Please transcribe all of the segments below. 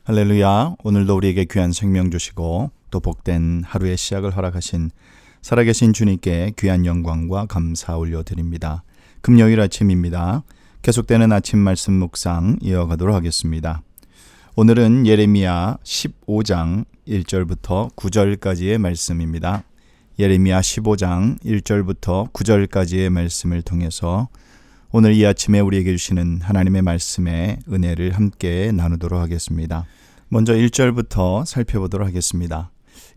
할렐루야. 오늘도 우리에게 귀한 생명 주시고 또 복된 하루의 시작을 허락하신 살아계신 주님께 귀한 영광과 감사 올려드립니다. 금요일 아침입니다. 계속되는 아침 말씀 묵상 이어가도록 하겠습니다. 오늘은 예레미야 15장 1절부터 9절까지의 말씀입니다. 예레미야 15장 1절부터 9절까지의 말씀을 통해서 오늘 이 아침에 우리에게 주시는 하나님의 말씀의 은혜를 함께 나누도록 하겠습니다. 먼저 1절부터 살펴보도록 하겠습니다.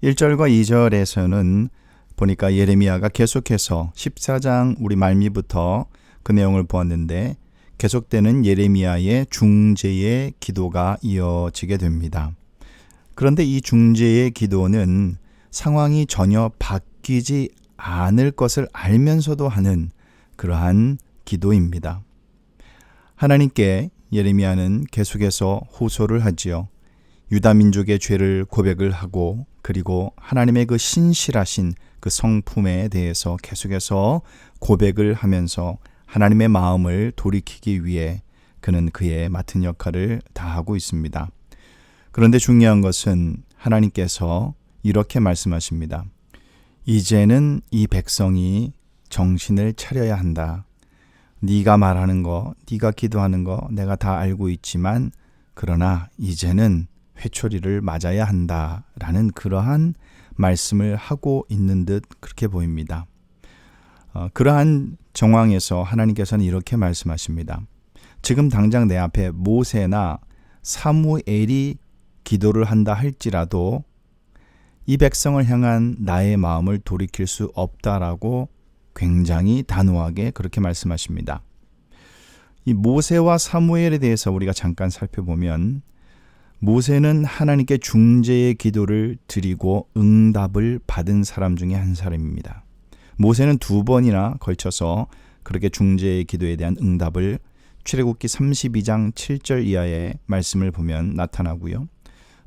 1절과 2절에서는 보니까 예레미야가 계속해서 14장 우리 말미부터 그 내용을 보았는데 계속되는 예레미야의 중재의 기도가 이어지게 됩니다. 그런데 이 중재의 기도는 상황이 전혀 바뀌지 않을 것을 알면서도 하는 그러한 기도입니다. 하나님께 예레미야는 계속해서 호소를 하지요. 유다 민족의 죄를 고백을 하고 그리고 하나님의 그 신실하신 그 성품에 대해서 계속해서 고백을 하면서 하나님의 마음을 돌이키기 위해 그는 그의 맡은 역할을 다하고 있습니다. 그런데 중요한 것은 하나님께서 이렇게 말씀하십니다. 이제는 이 백성이 정신을 차려야 한다. 네가 말하는 거, 네가 기도하는 거 내가 다 알고 있지만 그러나 이제는 회초리를 맞아야 한다라는 그러한 말씀을 하고 있는 듯 그렇게 보입니다. 그러한 정황에서 하나님께서는 이렇게 말씀하십니다. 지금 당장 내 앞에 모세나 사무엘이 기도를 한다 할지라도 이 백성을 향한 나의 마음을 돌이킬 수 없다라고 굉장히 단호하게 그렇게 말씀하십니다. 이 모세와 사무엘에 대해서 우리가 잠깐 살펴보면 모세는 하나님께 중재의 기도를 드리고 응답을 받은 사람 중에 한 사람입니다. 모세는 2번이나 걸쳐서 그렇게 중재의 기도에 대한 응답을 출애굽기 32장 7절 이하의 말씀을 보면 나타나고요.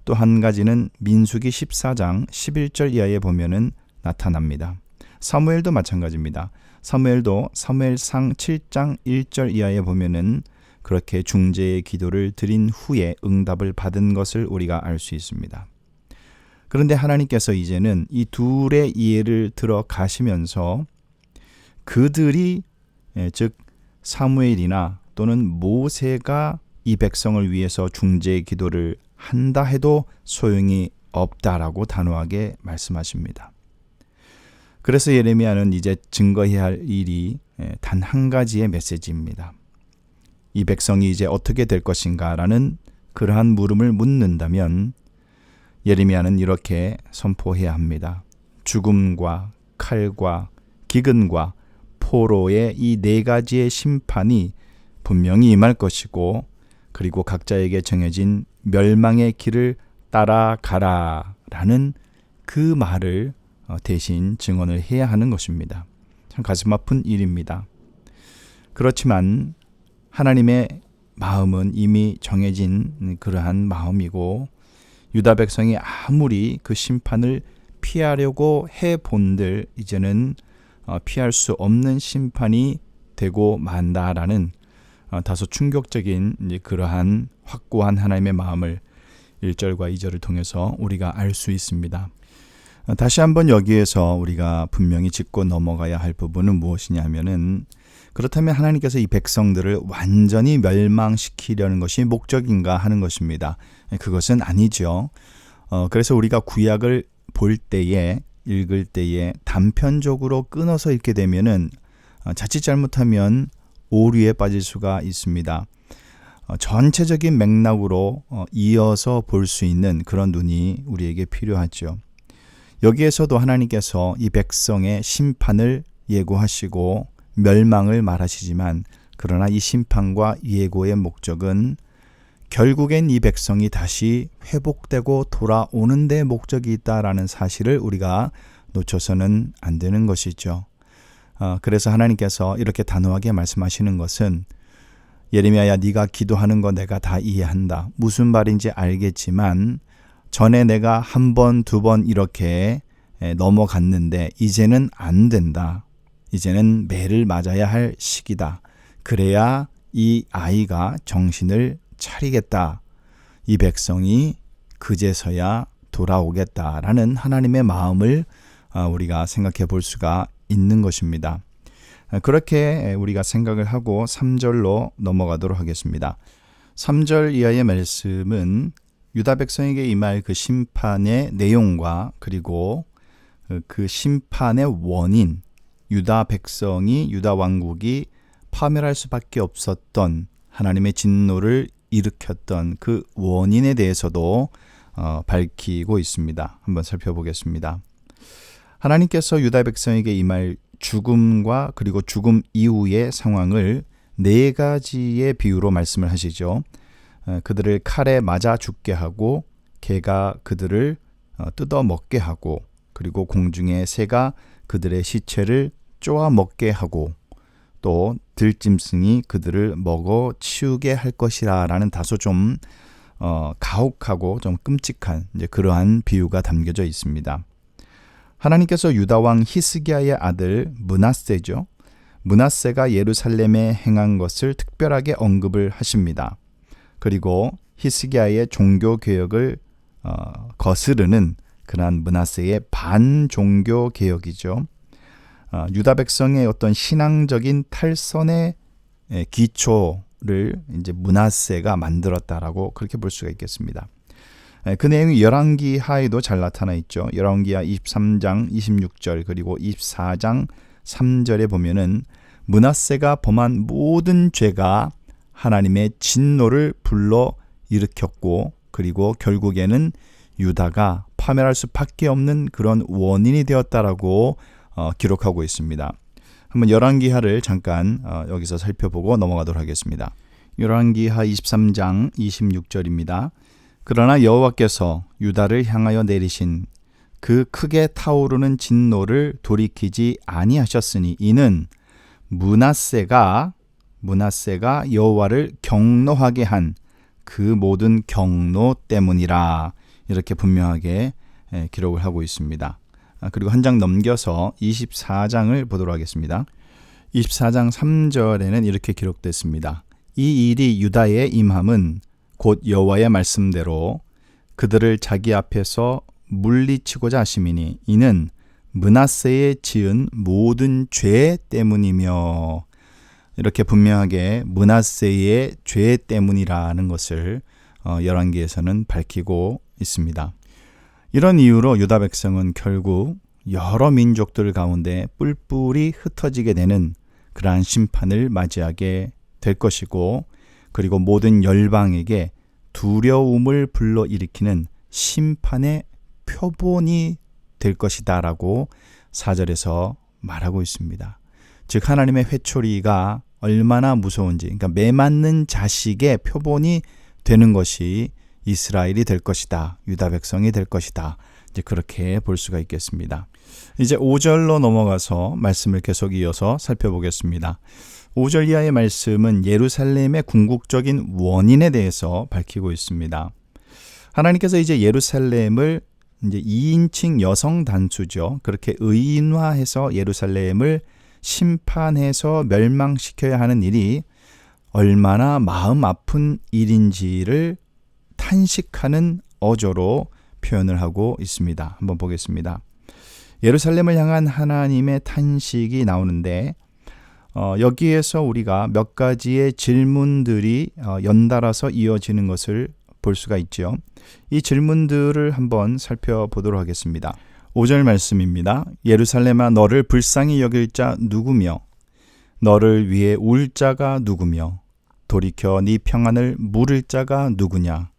또 한 가지는 민수기 14장 11절 이하에 보면은 나타납니다. 사무엘도 마찬가지입니다. 사무엘도 사무엘상 7장 1절 이하에 보면은 그렇게 중재의 기도를 드린 후에 응답을 받은 것을 우리가 알 수 있습니다. 그런데 하나님께서 이제는 이 둘의 이해를 들어가시면서 그들이 즉 사무엘이나 또는 모세가 이 백성을 위해서 중재의 기도를 한다 해도 소용이 없다라고 단호하게 말씀하십니다. 그래서 예레미야는 이제 증거해야 할 일이 단 한 가지의 메시지입니다. 이 백성이 이제 어떻게 될 것인가라는 그러한 물음을 묻는다면 예레미야는 이렇게 선포해야 합니다. 죽음과 칼과 기근과 포로의 이 4가지의 심판이 분명히 임할 것이고 그리고 각자에게 정해진 멸망의 길을 따라가라라는 그 말을 대신 증언을 해야 하는 것입니다. 참 가슴 아픈 일입니다. 그렇지만 하나님의 마음은 이미 정해진 그러한 마음이고 유다 백성이 아무리 그 심판을 피하려고 해본들 이제는 피할 수 없는 심판이 되고 만다라는 다소 충격적인 그러한 확고한 하나님의 마음을 1절과 2절을 통해서 우리가 알 수 있습니다. 다시 한번 여기에서 우리가 분명히 짚고 넘어가야 할 부분은 무엇이냐 하면은 그렇다면 하나님께서 이 백성들을 완전히 멸망시키려는 것이 목적인가 하는 것입니다. 그것은 아니죠. 그래서 우리가 구약을 볼 때에 읽을 때에 단편적으로 끊어서 읽게 되면은 자칫 잘못하면 오류에 빠질 수가 있습니다. 전체적인 맥락으로 이어서 볼 수 있는 그런 눈이 우리에게 필요하죠. 여기에서도 하나님께서 이 백성의 심판을 예고하시고 멸망을 말하시지만 그러나 이 심판과 예고의 목적은 결국엔 이 백성이 다시 회복되고 돌아오는 데 목적이 있다라는 사실을 우리가 놓쳐서는 안 되는 것이죠. 그래서 하나님께서 이렇게 단호하게 말씀하시는 것은 예레미야야 네가 기도하는 거 내가 다 이해한다. 무슨 말인지 알겠지만 전에 내가 1번, 2번 이렇게 넘어갔는데 이제는 안 된다. 이제는 매를 맞아야 할 시기다. 그래야 이 아이가 정신을 차리겠다. 이 백성이 그제서야 돌아오겠다라는 하나님의 마음을 우리가 생각해 볼 수가 있는 것입니다. 그렇게 우리가 생각을 하고 3절로 넘어가도록 하겠습니다. 3절 이하의 말씀은 유다 백성에게 임할 그 심판의 내용과 그리고 그 심판의 원인, 유다 백성이 유다 왕국이 파멸할 수밖에 없었던 하나님의 진노를 일으켰던 그 원인에 대해서도 밝히고 있습니다. 한번 살펴보겠습니다. 하나님께서 유다 백성에게 임할 죽음과 그리고 죽음 이후의 상황을 4가지의 비유로 말씀을 하시죠. 그들을 칼에 맞아 죽게 하고 개가 그들을 뜯어 먹게 하고 그리고 공중의 새가 그들의 시체를 쪼아 먹게 하고 또 들짐승이 그들을 먹어 치우게 할 것이라 라는 다소 좀 가혹하고 좀 끔찍한 그러한 비유가 담겨져 있습니다. 하나님께서 유다 왕 히스기야의 아들 므낫세죠. 므낫세가 예루살렘에 행한 것을 특별하게 언급을 하십니다. 그리고 히스기야의 종교 개혁을 거스르는 그러한 므낫세의 반종교 개혁이죠. 유다 백성의 어떤 신앙적인 탈선의 기초를 이제 므낫세가 만들었다라고 그렇게 볼 수가 있겠습니다. 그 내용이 열왕기하에도 잘 나타나 있죠. 열왕기하 23장 26절 그리고 24장 3절에 보면은 므낫세가 범한 모든 죄가 하나님의 진노를 불러 일으켰고 그리고 결국에는 유다가 파멸할 수밖에 없는 그런 원인이 되었다라고 기록하고 있습니다. 한번 열왕기하를 잠깐 여기서 살펴보고 넘어가도록 하겠습니다. 열왕기하 23장 26절입니다. 그러나 여호와께서 유다를 향하여 내리신 그 크게 타오르는 진노를 돌이키지 아니하셨으니 이는 므낫세가 여호와를 경노하게 한 그 모든 경노 때문이라 이렇게 분명하게 기록을 하고 있습니다. 그리고 한 장 넘겨서 24장을 보도록 하겠습니다. 24장 3절에는 이렇게 기록됐습니다. 이 일이 유다에 임함은 곧 여호와의 말씀대로 그들을 자기 앞에서 물리치고자 하심이니 이는 므낫세의 지은 모든 죄 때문이며 이렇게 분명하게 므낫세의 죄 때문이라는 것을 열왕기에서는 밝히고 있습니다. 이런 이유로 유다 백성은 결국 여러 민족들 가운데 뿔뿔이 흩어지게 되는 그러한 심판을 맞이하게 될 것이고 그리고 모든 열방에게 두려움을 불러일으키는 심판의 표본이 될 것이다 라고 4절에서 말하고 있습니다. 즉 하나님의 회초리가 얼마나 무서운지, 그러니까 매맞는 자식의 표본이 되는 것이 이스라엘이 될 것이다. 유다 백성이 될 것이다. 이제 그렇게 볼 수가 있겠습니다. 이제 5절로 넘어가서 말씀을 계속 이어서 살펴보겠습니다. 5절 이하의 말씀은 예루살렘의 궁극적인 원인에 대해서 밝히고 있습니다. 하나님께서 이제 예루살렘을 이제 2인칭 여성 단수죠. 그렇게 의인화해서 예루살렘을 심판해서 멸망시켜야 하는 일이 얼마나 마음 아픈 일인지를 탄식하는 어조로 표현을 하고 있습니다. 한번 보겠습니다. 예루살렘을 향한 하나님의 탄식이 나오는데 여기에서 우리가 몇 가지의 질문들이 연달아서 이어지는 것을 볼 수가 있죠. 이 질문들을 한번 살펴보도록 하겠습니다. 5절 말씀입니다. 예루살렘아 너를 불쌍히 여길 자 누구며 너를 위해 울 자가 누구며 돌이켜 네 평안을 물을 자가 누구냐.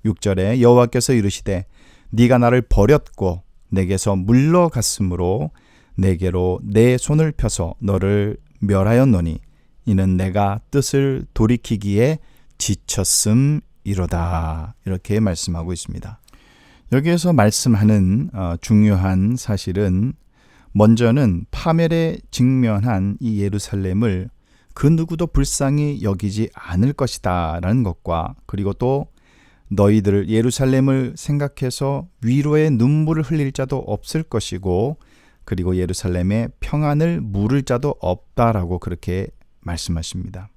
6절에 여호와께서 이르시되 네가 나를 버렸고 내게서 물러갔으므로 내게로 내 손을 펴서 너를 멸하였노니 이는 내가 뜻을 돌이키기에 지쳤음이로다. 이렇게 말씀하고 있습니다. 여기에서 말씀하는 중요한 사실은 먼저는 파멸에 직면한 이 예루살렘을 그 누구도 불쌍히 여기지 않을 것이다 라는 것과 그리고 또 너희들 예루살렘을 생각해서 위로의 눈물을 흘릴 자도 없을 것이고 그리고 예루살렘에 평안을 물을 자도 없다라고 그렇게 말씀하십니다.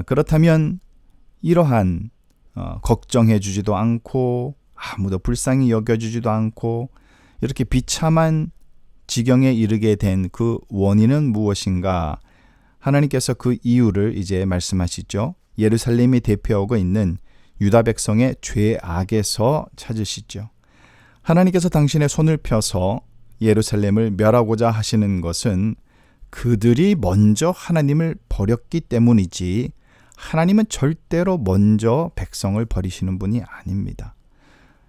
그렇다면 이러한 걱정해 주지도 않고 아무도 불쌍히 여겨주지도 않고 이렇게 비참한 지경에 이르게 된 그 원인은 무엇인가? 하나님께서 그 이유를 이제 말씀하시죠. 예루살렘이 대표하고 있는 유다 백성의 죄악에서 찾으시죠. 하나님께서 당신의 손을 펴서 예루살렘을 멸하고자 하시는 것은 그들이 먼저 하나님을 버렸기 때문이지 하나님은 절대로 먼저 백성을 버리시는 분이 아닙니다.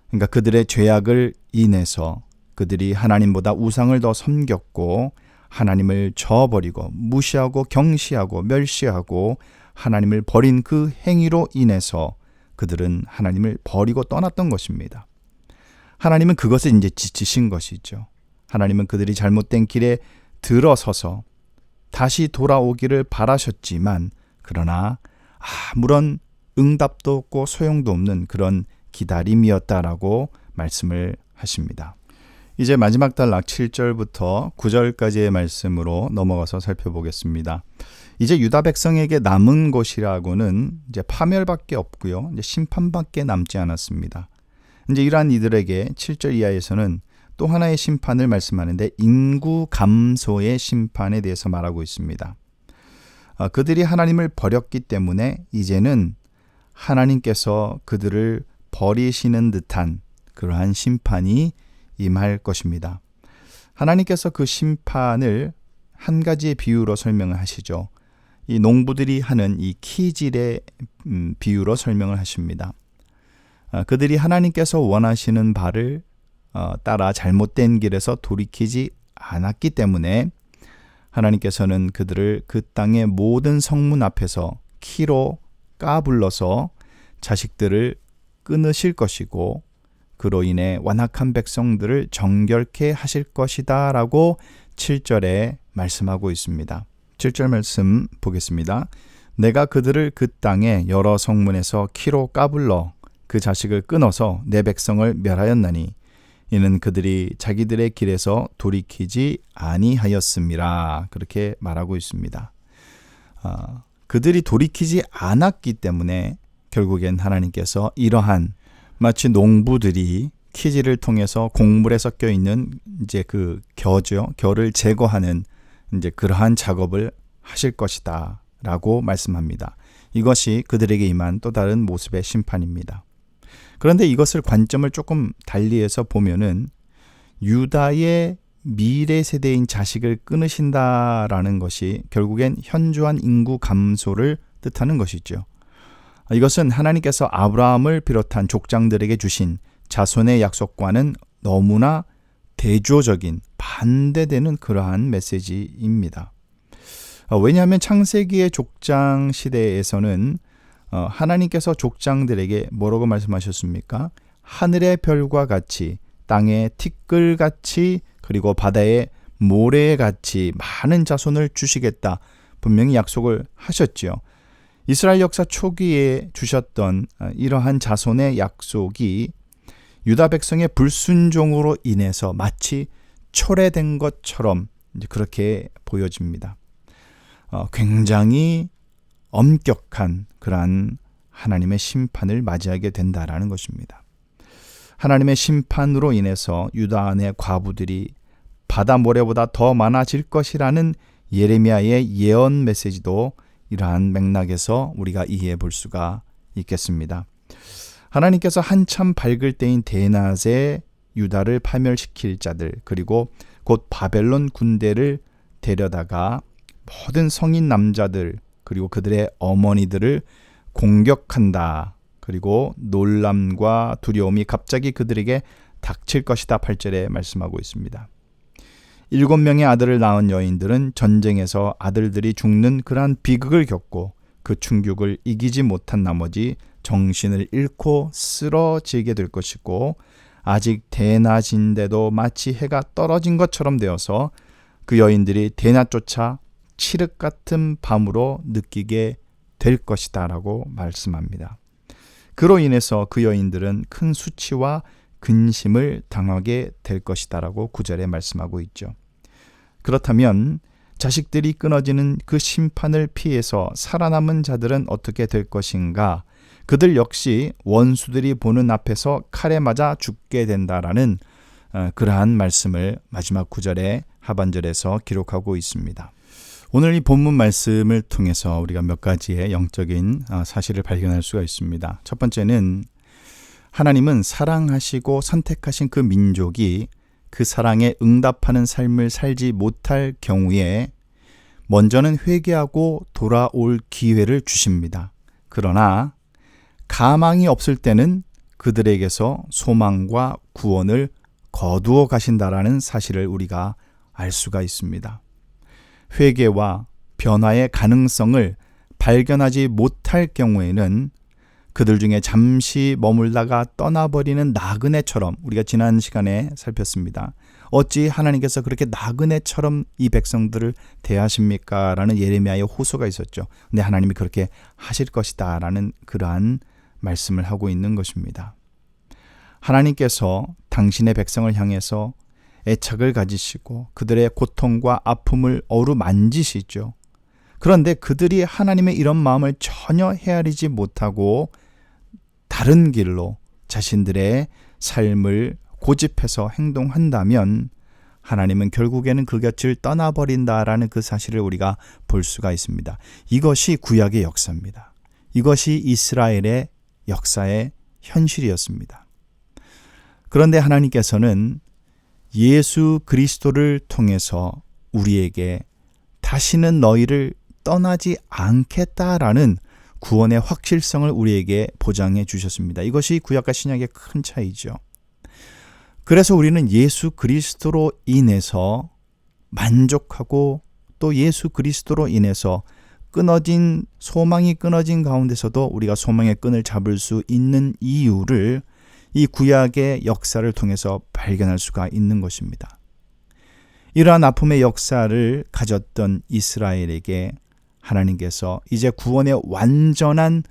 그러니까 그들의 죄악을 인해서 그들이 하나님보다 우상을 더 섬겼고 하나님을 저버리고 무시하고 경시하고 멸시하고 하나님을 버린 그 행위로 인해서 그들은 하나님을 버리고 떠났던 것입니다. 하나님은 그것을 이제 지치신 것이죠. 하나님은 그들이 잘못된 길에 들어서서 다시 돌아오기를 바라셨지만 그러나 아무런 응답도 없고 소용도 없는 그런 기다림이었다라고 말씀을 하십니다. 이제 마지막 단락 7절부터 9절까지의 말씀으로 넘어가서 살펴보겠습니다. 이제 유다 백성에게 남은 것이라고는 이제 파멸밖에 없고요. 이제 심판밖에 남지 않았습니다. 이제 이러한 이들에게 7절 이하에서는 또 하나의 심판을 말씀하는데 인구 감소의 심판에 대해서 말하고 있습니다. 그들이 하나님을 버렸기 때문에 이제는 하나님께서 그들을 버리시는 듯한 그러한 심판이 임할 것입니다. 하나님께서 그 심판을 한 가지의 비유로 설명을 하시죠. 이 농부들이 하는 이 키질의 비유로 설명을 하십니다. 그들이 하나님께서 원하시는 바를 따라 잘못된 길에서 돌이키지 않았기 때문에 하나님께서는 그들을 그 땅의 모든 성문 앞에서 키로 까불러서 자식들을 끊으실 것이고 그로 인해 완악한 백성들을 정결케 하실 것이다 라고 7절에 말씀하고 있습니다. 7절 말씀 보겠습니다. 내가 그들을 그 땅의 여러 성문에서 키로 까불러 그 자식을 끊어서 내 백성을 멸하였나니 이는 그들이 자기들의 길에서 돌이키지 아니하였음이라 그렇게 말하고 있습니다. 그들이 돌이키지 않았기 때문에 결국엔 하나님께서 이러한 마치 농부들이 키질을 통해서 곡물에 섞여 있는 이제 그 겨를 제거하는 이제 그러한 작업을 하실 것이다라고 말씀합니다. 이것이 그들에게 임한 또 다른 모습의 심판입니다. 그런데 이것을 관점을 조금 달리해서 보면은 유다의 미래 세대인 자식을 끊으신다라는 것이 결국엔 현저한 인구 감소를 뜻하는 것이죠. 이것은 하나님께서 아브라함을 비롯한 족장들에게 주신 자손의 약속과는 너무나 대조적인 반대되는 그러한 메시지입니다. 왜냐하면 창세기의 족장 시대에서는 하나님께서 족장들에게 뭐라고 말씀하셨습니까? 하늘의 별과 같이 땅의 티끌같이 그리고 바다의 모래같이 많은 자손을 주시겠다 분명히 약속을 하셨지요. 이스라엘 역사 초기에 주셨던 이러한 자손의 약속이 유다 백성의 불순종으로 인해서 마치 초래된 것처럼 이제 그렇게 보여집니다. 굉장히 엄격한 그러한 하나님의 심판을 맞이하게 된다라는 것입니다. 하나님의 심판으로 인해서 유다 안의 과부들이 바다 모래보다 더 많아질 것이라는 예레미야의 예언 메시지도 이러한 맥락에서 우리가 이해해 볼 수가 있겠습니다. 하나님께서 한참 밝을 때인 대낮에 유다를 파멸시킬 자들 그리고 곧 바벨론 군대를 데려다가 모든 성인 남자들 그리고 그들의 어머니들을 공격한다. 그리고 놀람과 두려움이 갑자기 그들에게 닥칠 것이다 8절에 말씀하고 있습니다. 7명의 아들을 낳은 여인들은 전쟁에서 아들들이 죽는 그러한 비극을 겪고 그 충격을 이기지 못한 나머지 정신을 잃고 쓰러지게 될 것이고 아직 대낮인데도 마치 해가 떨어진 것처럼 되어서 그 여인들이 대낮조차 칠흑 같은 밤으로 느끼게 될 것이다 라고 말씀합니다. 그로 인해서 그 여인들은 큰 수치와 근심을 당하게 될 것이다 라고 9절에 말씀하고 있죠. 그렇다면 자식들이 끊어지는 그 심판을 피해서 살아남은 자들은 어떻게 될 것인가? 그들 역시 원수들이 보는 앞에서 칼에 맞아 죽게 된다라는 그러한 말씀을 마지막 구절의 하반절에서 기록하고 있습니다. 오늘 이 본문 말씀을 통해서 우리가 몇 가지의 영적인 사실을 발견할 수가 있습니다. 첫 번째는 하나님은 사랑하시고 선택하신 그 민족이 그 사랑에 응답하는 삶을 살지 못할 경우에 먼저는 회개하고 돌아올 기회를 주십니다. 그러나 가망이 없을 때는 그들에게서 소망과 구원을 거두어 가신다라는 사실을 우리가 알 수가 있습니다. 회개와 변화의 가능성을 발견하지 못할 경우에는 그들 중에 잠시 머물다가 떠나버리는 나그네처럼, 우리가 지난 시간에 살폈습니다. 어찌 하나님께서 그렇게 나그네처럼 이 백성들을 대하십니까? 라는 예레미야의 호소가 있었죠. 근데 하나님이 그렇게 하실 것이다 라는 그러한 말씀을 하고 있는 것입니다. 하나님께서 당신의 백성을 향해서 애착을 가지시고 그들의 고통과 아픔을 어루만지시죠. 그런데 그들이 하나님의 이런 마음을 전혀 헤아리지 못하고 다른 길로 자신들의 삶을 고집해서 행동한다면 하나님은 결국에는 그 곁을 떠나버린다라는 그 사실을 우리가 볼 수가 있습니다. 이것이 구약의 역사입니다. 이것이 이스라엘의 역사의 현실이었습니다. 그런데 하나님께서는 예수 그리스도를 통해서 우리에게 다시는 너희를 떠나지 않겠다라는 구원의 확실성을 우리에게 보장해 주셨습니다. 이것이 구약과 신약의 큰 차이죠. 그래서 우리는 예수 그리스도로 인해서 만족하고 또 예수 그리스도로 인해서 소망이 끊어진 가운데서도 우리가 소망의 끈을 잡을 수 있는 이유를 이 구약의 역사를 통해서 발견할 수가 있는 것입니다. 이러한 아픔의 역사를 가졌던 이스라엘에게 하나님께서 이제 구원의 완전한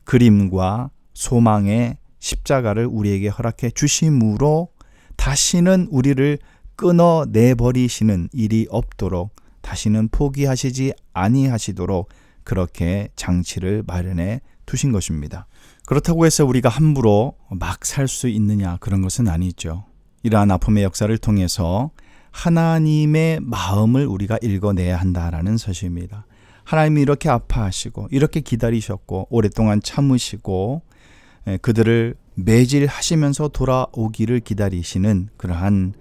그림과 소망의 십자가를 우리에게 허락해 주심으로 다시는 우리를 끊어내버리시는 일이 없도록, 다시는 포기하시지 아니하시도록 그렇게 장치를 마련해 두신 것입니다. 그렇다고 해서 우리가 함부로 막 살 수 있느냐, 그런 것은 아니죠. 이러한 아픔의 역사를 통해서 하나님의 마음을 우리가 읽어내야 한다라는 사실입니다. 하나님이 이렇게 아파하시고 이렇게 기다리셨고 오랫동안 참으시고 그들을 매질하시면서 돌아오기를 기다리시는 그러한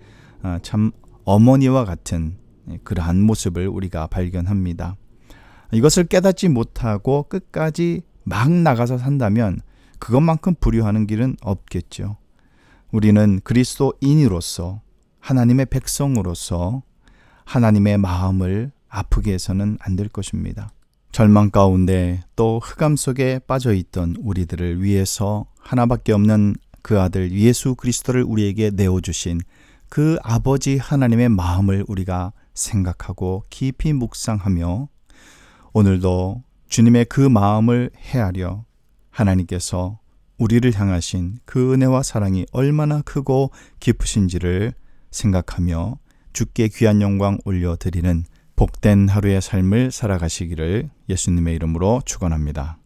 참 어머니와 같은 그러한 모습을 우리가 발견합니다. 이것을 깨닫지 못하고 끝까지 막 나가서 산다면 그것만큼 불효하는 길은 없겠죠. 우리는 그리스도인으로서, 하나님의 백성으로서 하나님의 마음을 아프게 해서는 안 될 것입니다. 절망 가운데 또 흑암 속에 빠져 있던 우리들을 위해서 하나밖에 없는 그 아들 예수 그리스도를 우리에게 내어주신 그 아버지 하나님의 마음을 우리가 생각하고 깊이 묵상하며 오늘도 주님의 그 마음을 헤아려 하나님께서 우리를 향하신 그 은혜와 사랑이 얼마나 크고 깊으신지를 생각하며 주께 귀한 영광 올려드리는 복된 하루의 삶을 살아가시기를 예수님의 이름으로 축원합니다.